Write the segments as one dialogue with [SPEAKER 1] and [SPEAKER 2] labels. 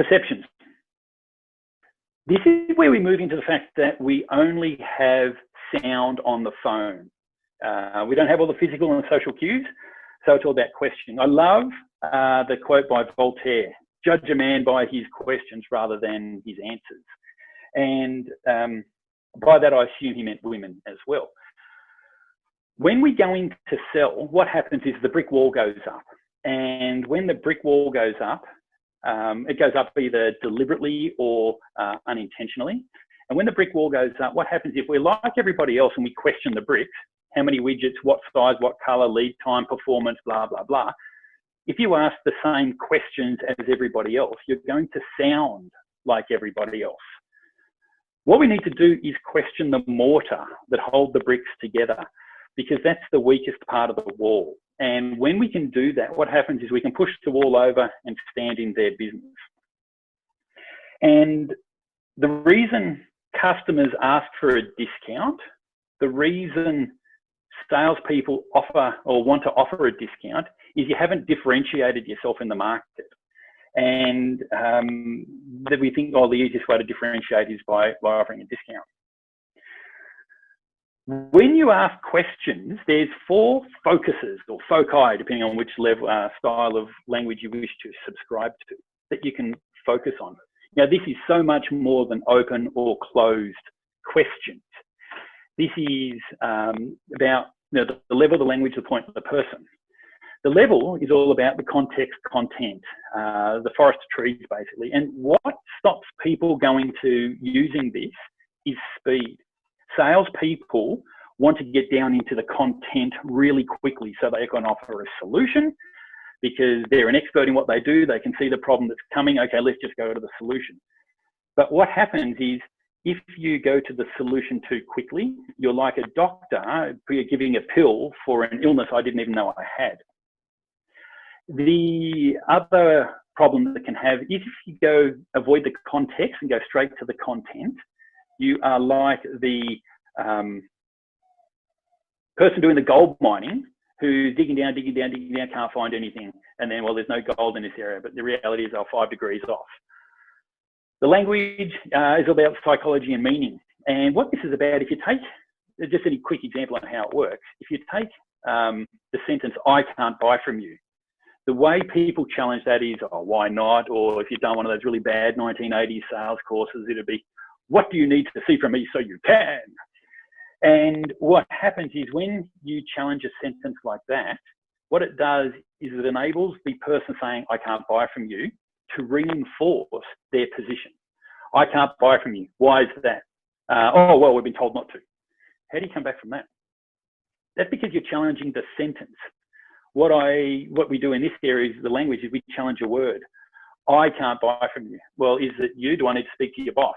[SPEAKER 1] Perceptions. This is where we move into the fact that we only have sound on the phone. We don't have all the physical and social cues, so it's all about questioning. I love the quote by Voltaire, judge a man by his questions rather than his answers. And by that, I assume he meant women as well. When we go in to sell, what happens is the brick wall goes up. And when the brick wall goes up, it goes up either deliberately or unintentionally. And when the brick wall goes up, what happens if we're like everybody else and we question the bricks, how many widgets, what size, what color, lead time, performance, blah, blah, blah. If you ask the same questions as everybody else, you're going to sound like everybody else. What we need to do is question the mortar that hold the bricks together, because that's the weakest part of the wall. And when we can do that, what happens is we can push the wall over and stand in their business. And the reason customers ask for a discount, the reason salespeople offer or want to offer a discount is you haven't differentiated yourself in the market. And that we think, oh, the easiest way to differentiate is by offering a discount. When you ask questions, there's 4 focuses or foci, depending on which level, style of language you wish to subscribe to, that you can focus on. Now, this is so much more than open or closed questions. This is about the level of the language, the point of the person. The level is all about the context, content, the forest of trees, basically. And what stops people going to using this is speed. Salespeople want to get down into the content really quickly so they can offer a solution because they're an expert in what they do. They can see the problem that's coming. Okay, let's just go to the solution. But what happens is if you go to the solution too quickly, you're like a doctor giving a pill for an illness I didn't even know I had. The other problem that can have is if you avoid the context and go straight to the content, you are like the person doing the gold mining who's digging down, can't find anything. And then, well, there's no gold in this area, but the reality is they're 5 degrees off. The language is about psychology and meaning. And what this is about, if you take, just a quick example on how it works, if you take the sentence, I can't buy from you, the way people challenge that is, oh, why not? Or if you've done one of those really bad 1980s sales courses, it'd be, what do you need to see from me so you can? And what happens is when you challenge a sentence like that, what it does is it enables the person saying, I can't buy from you, to reinforce their position. I can't buy from you. Why is that? Oh, well, we've been told not to. How do you come back from that? That's because you're challenging the sentence. What we do in this area is the language is we challenge a word. I can't buy from you. Well, is it you? Do I need to speak to your boss?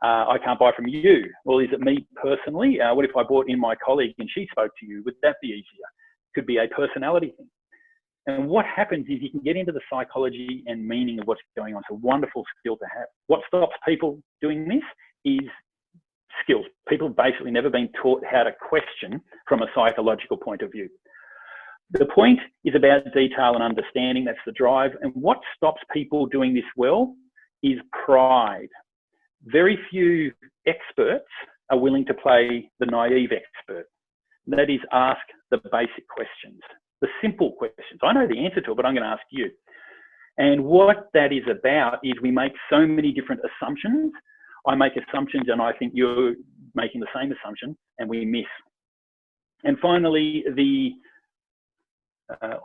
[SPEAKER 1] I can't buy from you. Well, is it me personally? What if I brought in my colleague and she spoke to you? Would that be easier? Could be a personality thing. And what happens is you can get into the psychology and meaning of what's going on. It's a wonderful skill to have. What stops people doing this is skills. People have basically never been taught how to question from a psychological point of view. The point is about detail and understanding. That's the drive. And what stops people doing this well is pride. Very few experts are willing to play the naive expert. That is, ask the basic questions, the simple questions. I know the answer to it, but I'm going to ask you. And what that is about is we make so many different assumptions. I make assumptions and I think you're making the same assumption and we miss. And finally, the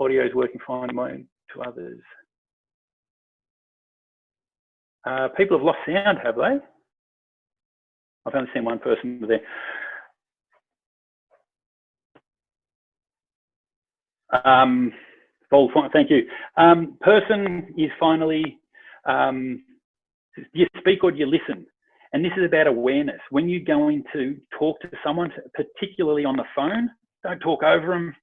[SPEAKER 1] audio is working fine to others. People have lost sound, have they? I've only seen one person there. Thank you. Person is finally, do you speak or do you listen? And this is about awareness. When you're going to talk to someone, particularly on the phone, don't talk over them.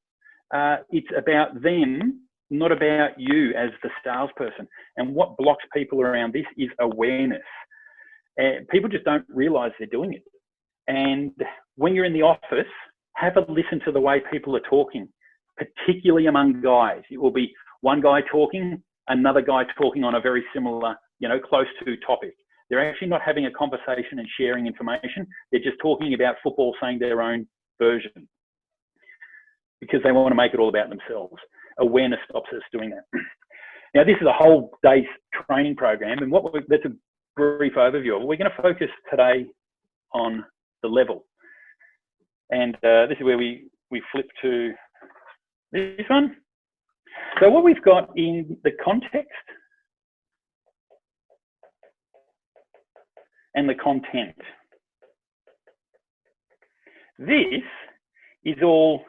[SPEAKER 1] It's about them, not about you as the salesperson. And what blocks people around this is awareness. People just don't realize they're doing it. And when you're in the office, have a listen to the way people are talking, particularly among guys. It will be one guy talking, another guy talking on a very similar close to topic. They're actually not having a conversation and sharing information. They're just talking about football, saying their own version because they want to make it all about themselves. Awareness stops us doing that. Now, this is a whole day's training program, and that's a brief overview. We're going to focus today on the level. And this is where we flip to this one. So what we've got in the context and the content. This is all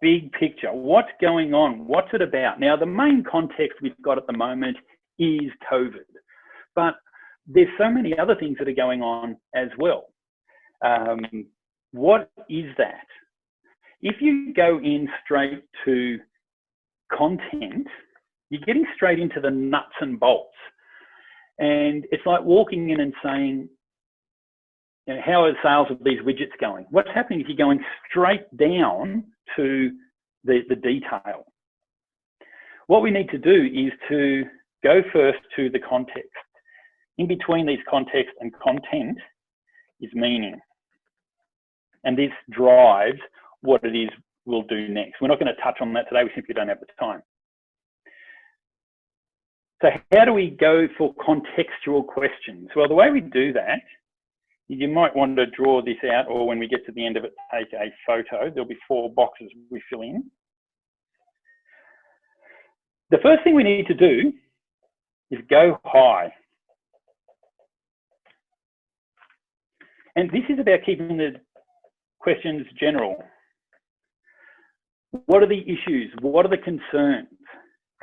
[SPEAKER 1] big picture. What's going on? What's it about? Now, the main context we've got at the moment is COVID, but there's so many other things that are going on as well. What is that? If you go in straight to content, you're getting straight into the nuts and bolts. And it's like walking in and saying, how are the sales of these widgets going? What's happening if you're going straight down to the detail? What we need to do is to go first to the context. In between these context and content is meaning. And this drives what it is we'll do next. We're not going to touch on that today. We simply don't have the time. So how do we go for contextual questions? Well, the way we do that, you might want to draw this out, or when we get to the end of it, take a photo. There'll be 4 boxes we fill in. The first thing we need to do is go high. And this is about keeping the questions general. What are the issues? What are the concerns?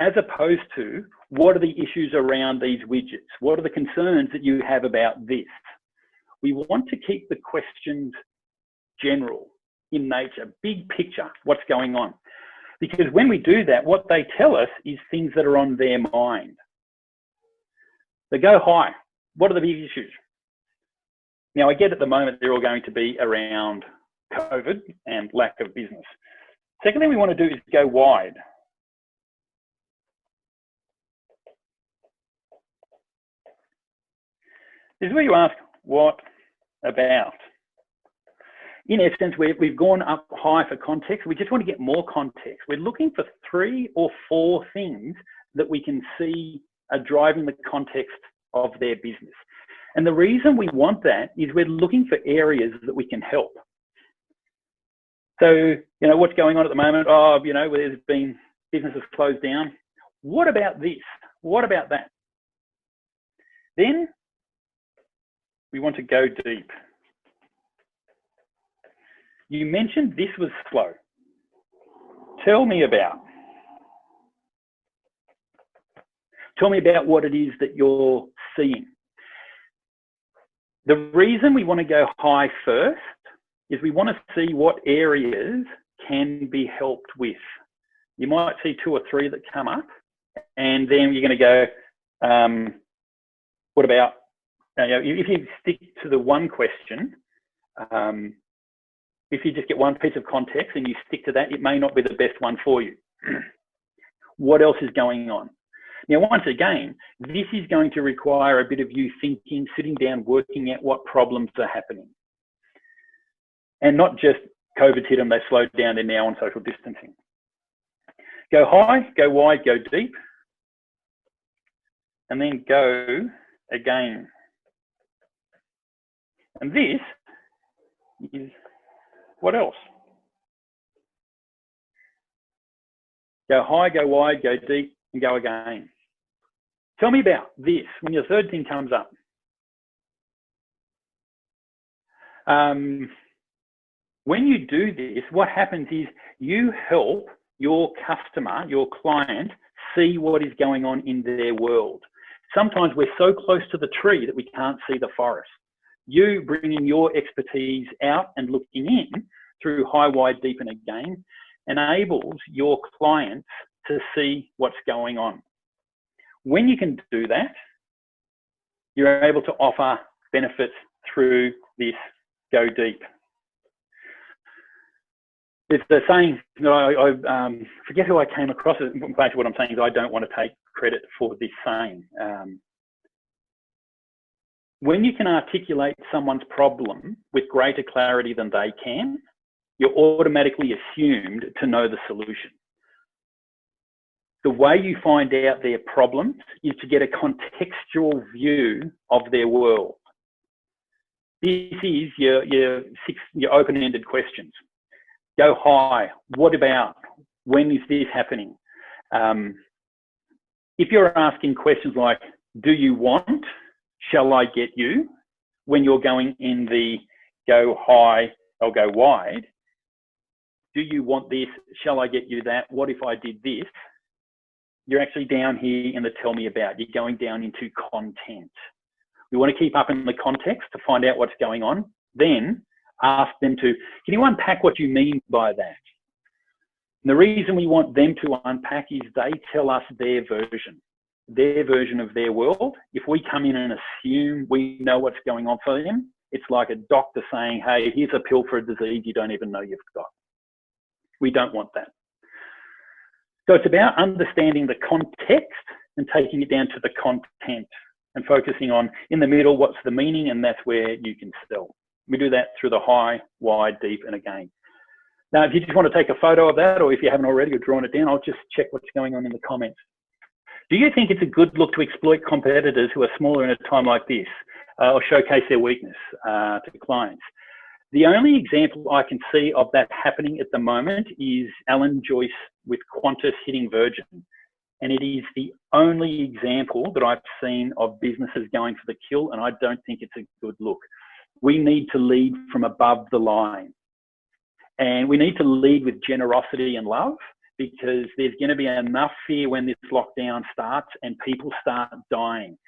[SPEAKER 1] As opposed to, what are the issues around these widgets? What are the concerns that you have about this? We want to keep the questions general in nature, big picture, what's going on. Because when we do that, what they tell us is things that are on their mind. They go high. What are the big issues? Now, I get at the moment they're all going to be around COVID and lack of business. Second thing we want to do is go wide. This is where you ask, what about? In essence, we've gone up high for context. We just want to get more context. We're looking for 3 or 4 things that we can see are driving the context of their business. And the reason we want that is we're looking for areas that we can help. So, what's going on at the moment? Oh, there's been businesses closed down. What about this? What about that? Then we want to go deep. You mentioned this was slow. Tell me about what it is that you're seeing. The reason we want to go high first is we want to see what areas can be helped with. You might see 2 or 3 that come up, and then you're going to go, what about, if you stick to the one question, if you just get one piece of context and you stick to that, it may not be the best one for you. What else is going on? Now, once again, this is going to require a bit of you thinking, sitting down, working out what problems are happening. And not just COVID's hit them, they slowed down, they're now on social distancing. Go high, go wide, go deep, and then go again. And this is what else? Go high, go wide, go deep, and go again. Tell me about this when your third thing comes up. When you do this, what happens is you help your customer, your client, see what is going on in their world. Sometimes we're so close to the tree that we can't see the forest. You bringing your expertise out and looking in through high, wide, deep, and again enables your clients to see what's going on. When you can do that, you're able to offer benefits through this go deep. It's the saying, I forget who I came across it. Basically what I'm saying is I don't want to take credit for this saying. when you can articulate someone's problem with greater clarity than they can, you're automatically assumed to know the solution. The way you find out their problems is to get a contextual view of their world. This is your open-ended questions. Go high. What about? When is this happening? If you're asking questions like, do you want? Shall I get you? When you're going in the go high or go wide, do you want this? Shall I get you that? What if I did this? You're actually down here in the tell me about. You're going down into content. We want to keep up in the context to find out what's going on. Then ask them to, can you unpack what you mean by that? And the reason we want them to unpack is they tell us their version of their world. If we come in and assume we know what's going on for them, it's like a doctor saying, hey, here's a pill for a disease you don't even know you've got. We don't want that. So it's about understanding the context and taking it down to the content and focusing on, in the middle, what's the meaning, and that's where you can sell. We do that through the high, wide, deep, and again. Now, if you just want to take a photo of that, or if you haven't already or drawn it down, I'll just check what's going on in the comments. Do you think it's a good look to exploit competitors who are smaller in a time like this, or showcase their weakness to clients? The only example I can see of that happening at the moment is Alan Joyce with Qantas hitting Virgin. And it is the only example that I've seen of businesses going for the kill, and I don't think it's a good look. We need to lead from above the line. And we need to lead with generosity and love, because there's going to be enough fear when this lockdown starts and people start dying.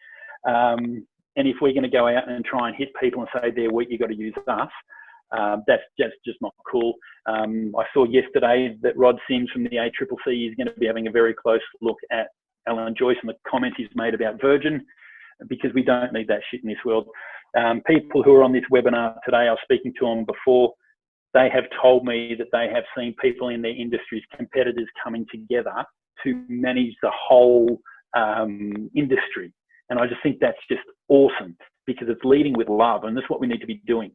[SPEAKER 1] And if we're going to go out and try and hit people and say they're weak, you've got to use us, that's just not cool. I saw yesterday that Rod Sims from the ACCC is going to be having a very close look at Alan Joyce and the comments he's made about Virgin, because we don't need that shit in this world. People who are on this webinar today, I was speaking to them before, they have told me that they have seen people in their industries, competitors, coming together to manage the whole industry. And I just think that's just awesome, because it's leading with love, and that's what we need to be doing.